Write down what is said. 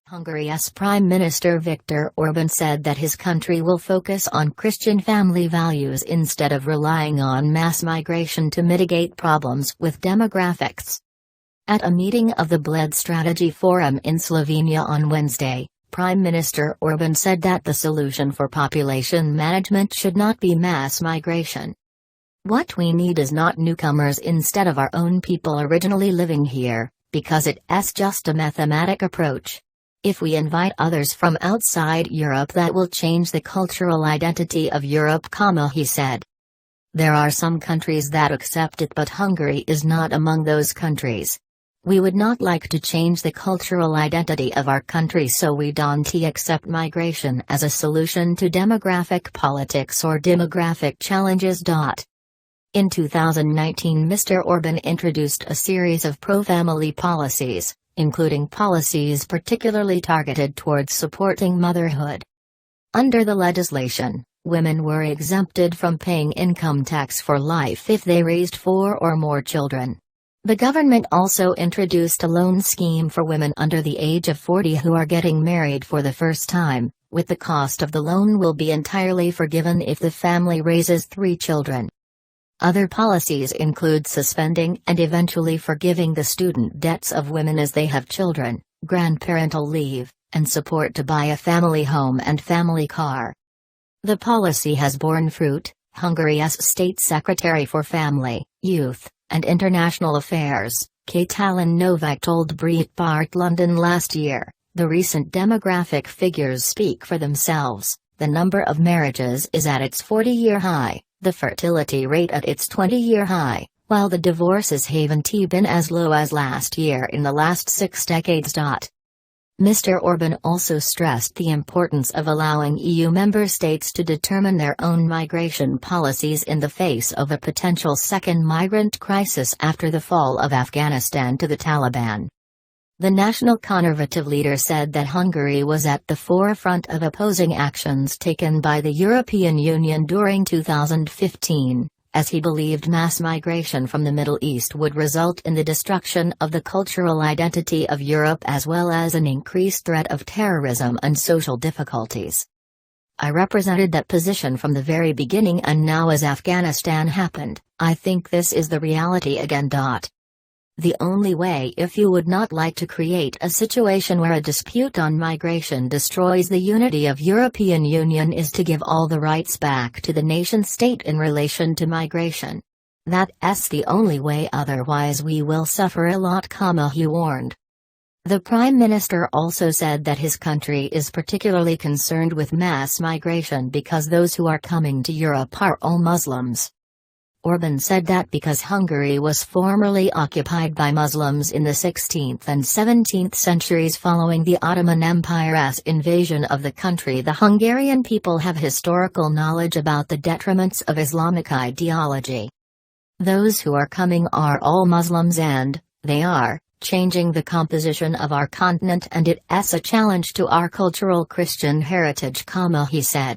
Hungary's Prime Minister Viktor Orbán said that his country will focus on Christian family values instead of relying on mass migration to mitigate problems with demographics. At a meeting of the Bled Strategy Forum in Slovenia on Wednesday, Prime Minister Orbán said that the solution for population management should not be mass migration. What we need is not newcomers instead of our own people originally living here, because it's just a mathematic approach. If we invite others from outside Europe, that will change the cultural identity of Europe, he said. There are some countries that accept it, but Hungary is not among those countries. We would not like to change the cultural identity of our country, so we don't accept migration as a solution to demographic politics or demographic challenges. In 2019, Mr. Orbán introduced a series of pro-family policies, including policies particularly targeted towards supporting motherhood. Under the legislation, women were exempted from paying income tax for life if they raised 4 or more children. The government also introduced a loan scheme for women under the age of 40 who are getting married for the first time, with the cost of the loan will be entirely forgiven if the family raises 3 children. Other policies include suspending and eventually forgiving the student debts of women as they have children, grandparental leave, and support to buy a family home and family car. The policy has borne fruit. Hungary's State Secretary for Family, Youth, and International Affairs, Katalin Novak, told Breitbart London last year, "The recent demographic figures speak for themselves. The number of marriages is at its 40-year high, the fertility rate at its 20-year high, while the divorces haven't been as low as last year in the last 6 decades." Mr. Orbán also stressed the importance of allowing EU member states to determine their own migration policies in the face of a potential second migrant crisis after the fall of Afghanistan to the Taliban. The national conservative leader said that Hungary was at the forefront of opposing actions taken by the European Union during 2015, as he believed mass migration from the Middle East would result in the destruction of the cultural identity of Europe as well as an increased threat of terrorism and social difficulties. "I represented that position from the very beginning, and now as Afghanistan happened, I think this is the reality again. The only way, if you would not like to create a situation where a dispute on migration destroys the unity of European Union, is to give all the rights back to the nation-state in relation to migration. That's the only way, otherwise we will suffer a lot, he warned. The Prime Minister also said that his country is particularly concerned with mass migration because those who are coming to Europe are all Muslims. Orbán said that because Hungary was formerly occupied by Muslims in the 16th and 17th centuries following the Ottoman Empire's invasion of the country, the Hungarian people have historical knowledge about the detriments of Islamic ideology. Those who are coming are all Muslims and they are changing the composition of our continent, and it's a challenge to our cultural Christian heritage, he said.